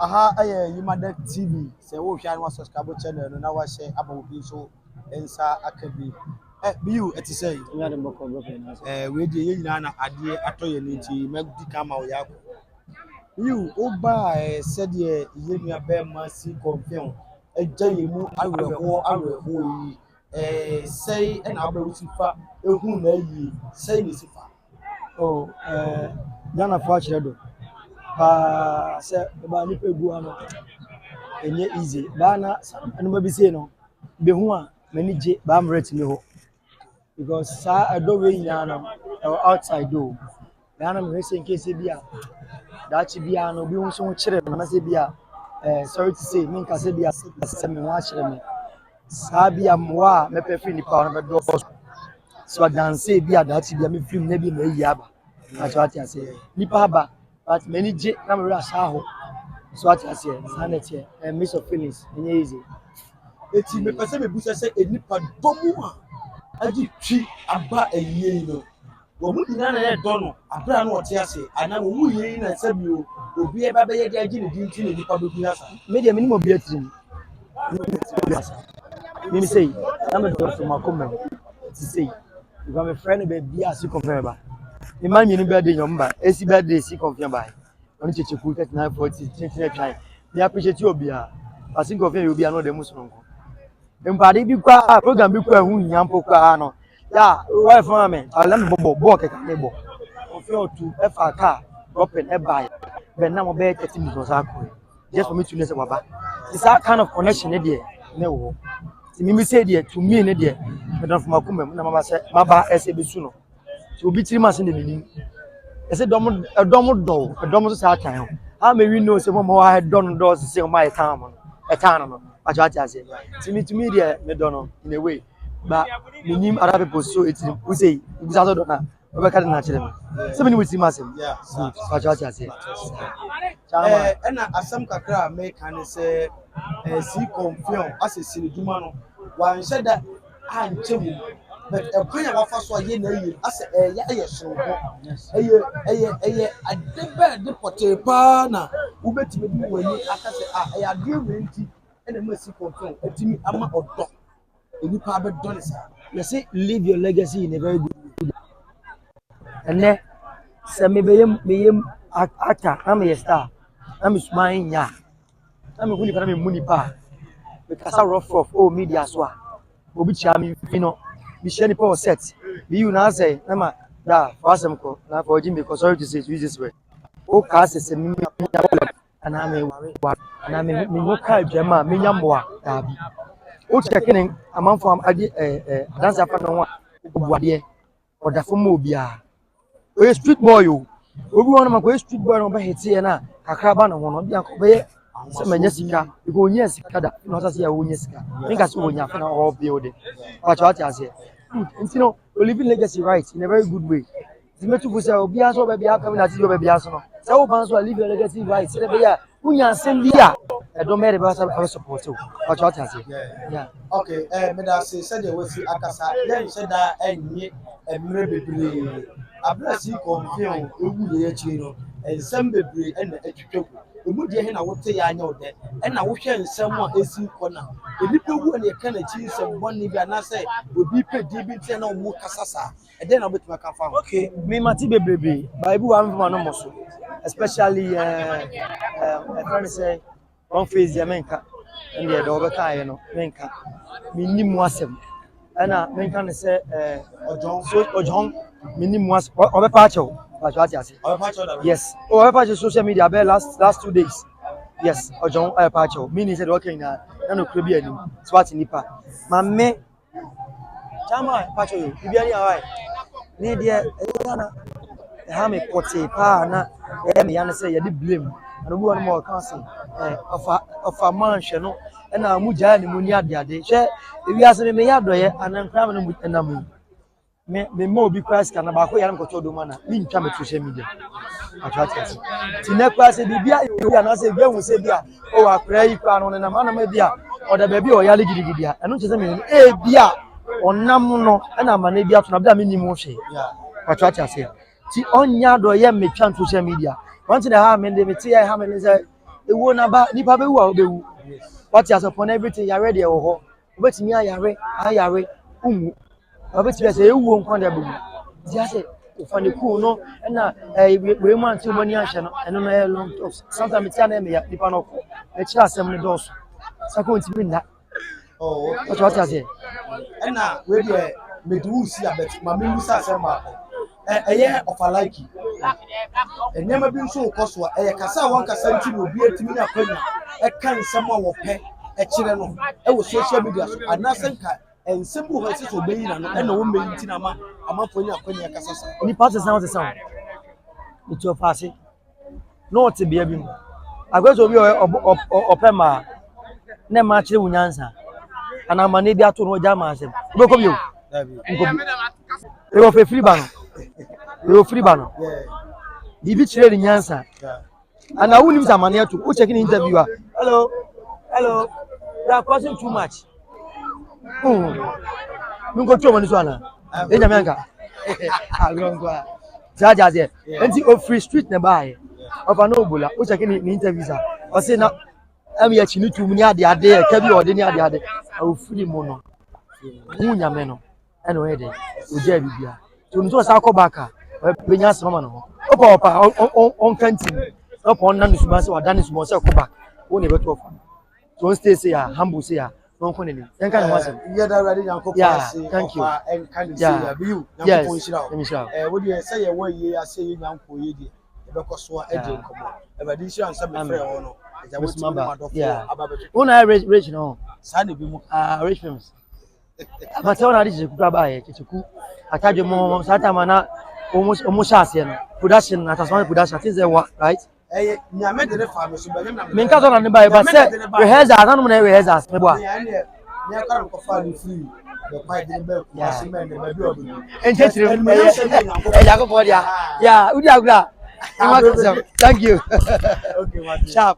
aha Yimada TV say wo hwa no subscribe channel no na wa share abobi so ensa akabi biu eti say we dey ye nyina na ade atoye ne nti magdi kama wo yakọ biu oba said ye nua be ma si confirm ejaye mu awerho yi say na abawusifa ehu na yi say ni sifa oh Ghana for chiredo say ba ni pegu ano enye easy ba na anuma bi say no be hu a mani je ba am rate me ho because sa ado we nya no outside do Ghana me say in case bia that bia no bi hu so chire na say bia sorry to say me nka say bia say me wa chire me sa bia mwa me pe free ni pa no be do so dance bia that bia me film na bi na yi aba that's what I say nipa ba but many je na me rush aho so what I say sanity and miss of feelings enye easy eti me pese me busa say enipa domu a agi twi aba eyi no wo mu dina na ye do no abra na ote ase ana wo mu yi na se bi o obi e ba be ye de agi ne din ti ne nipa do bi asa me de minimum bi atrim me say na me do so makomem to say if I'm a friend be bia si confirm ba me man mi ni birthday nyomba esi birthday si confirm ba oni cheche ku 3940 cheche try me appreciate you obia I think confirm you obia no dem so nko empade bi kwa program bi kwa hu nyampo kwa no ya wife for me ala me bobo ke ka me bo confirm to efa car dropping e buy ben na mo be 30 minutes akọ just for me to know say baba it's that kind of connection there ne wo ti mi say there to me ne there me don for makumem na mama say maba ese be su no so obi tiri machine de binim ese dom so sa tan how may we know say mo wa don do say o my time no e tan no aja say to me there me don no in a way but minim other people so it we say we say do na we be ka na kire me say me we tiri machine yeah aja say na asam kakra me kan say si confirm as a siniduma no wan sheda anchemu but kwan ya wafa so ye na yi as ya so ho eye adebe de potepa na ubetime bi wani akase ade we nti na ma si confirm atimi ama odo enipa be do ne sa you say leave your legacy in a very good way and then say me be actor I'm a star I'm smiling ya I'm a huni para me muni pa because I rough oh media so obi chia me fino me share ni power set be you na say na ma da for asem ko na for jim because sorry to say use this way o ka se me and I'm a and I'm me go ka dwema me nyamboa da bi o check in amanfo am ade dance afa no obuade o da fo mo bia o street boy o obi won ma ko street boy no be hit ye na kakra ba no ho no bia ko be se manya sika iko onya sika da no sa se ya onya sika nka se onya fa na all build but what I say you know we living legacy right in a very good way the metu for say obi aso be bia come na ti obi bia so no say wo ban so live your legacy right say be ya unya sem bia e do mere ba sa support you but what I say yeah okay me da say said we see akasa then said that enye emre bebre abra si confirm ewu ye chi no ensem bebre na atwitwa emu de he na wote ya anya ode na wo hwe nsem a esi kona enipa wu na ka na chi nsem bonni bia na say obi pedi bi ntia na wo kasasa de na obetima ka fa okay me mati bebrebe bible wa mfa no moso especially friend say one phase ya menka and the do be kai no menka minnim wasem ana menka ne say ojon minnim was obe pa chew but what you say yes obe pa chew social media be last 2 days yes ojon pa chew meaning say okay na no kro bi anim swat nipa ma me chama pa chew bi ani awai ne dia na ha me kote pa na me ya na say ye dey blame and obi one more can say of a man hwe no na mu ja ni mu ni ade ade hwe ewi ase me ya doye anankra me no mu na mu me mo obi class kana ba ko ya na koto do mana ni ntwa me social media atwatsi ti na class bibia ya na say bi hu say bia o wa kra yi kwa no na ma na ma bia o da ba bi o ya le gidigidi a eno chese me e bia onam no na ma na bia to na bia me ni mu hwe atwatsi ti onya do ye me twa social media one thing that ha me dey me tie ha me say ewu na ba nipa be wu a obewu what you upon everything you ready e wo ho obetimi ayare umu obetimi say ewu nkwan da bewu ti ase ufani cool no na we man ti mo ni ahye no eno na long talks sometimes ti na me ya nipa no ko e kira asem ne dos sako ntimi nda oh what you say na we dey medu si abet ma me musa asem ma eye of alike enyama bi nso koso eye kasa won kasa nti no bi atimi na kwanya e kan nsem a wo pe e kire no e wo social media so anasenka ensem bu ho sisi obeyi na no e na wo meyi nti na ama fonya kwanya kasa sa ni part sound it your fast no te bia bi mu agwezo bi opema na ma kire wunyansa ana ma ne bi ato no ja ma asem obeko bi o e wo fe free ban bibi kire ni nyansa ana wunim sa mane ato o check ni interview a hello you are causing too much mingo tuo mani so ana enya menka agrongo jaja je enti o free street na bae ofa no obola o check ni interview sa o say na am ya chini tu mu ni ade ka bi o de ni ade o free mo no munya me no ena o yede o ja bibia to nso sa ko baka benya sama no opa on kantin opa on na nsuba se wada ni sumo se ko back wo ne beto ofa to stay say ya humble say ya no ko ne ni en kan wasem yeah that ready yanko pass thank you en kan say ya bi you yanko shira wo dey say ya wo ye ase ye yanko ye dey e be ko so e dey nkomo e ba di shira nsa be frɛ ho no e ja wo ti ma do for ababeto una rich no sa ne bi mu rich films but when I reach the buy chiku atadwe mo sata mana omo shase no production na tasman production things they work right nyame de fa me so be na me nka so na ne buy but say rehearsal anu na rehearsal me boa ne akara ko fa ni free the quite the be ko cement the be obi enchechire ya ko for dia ya udi agura thank you okay sharp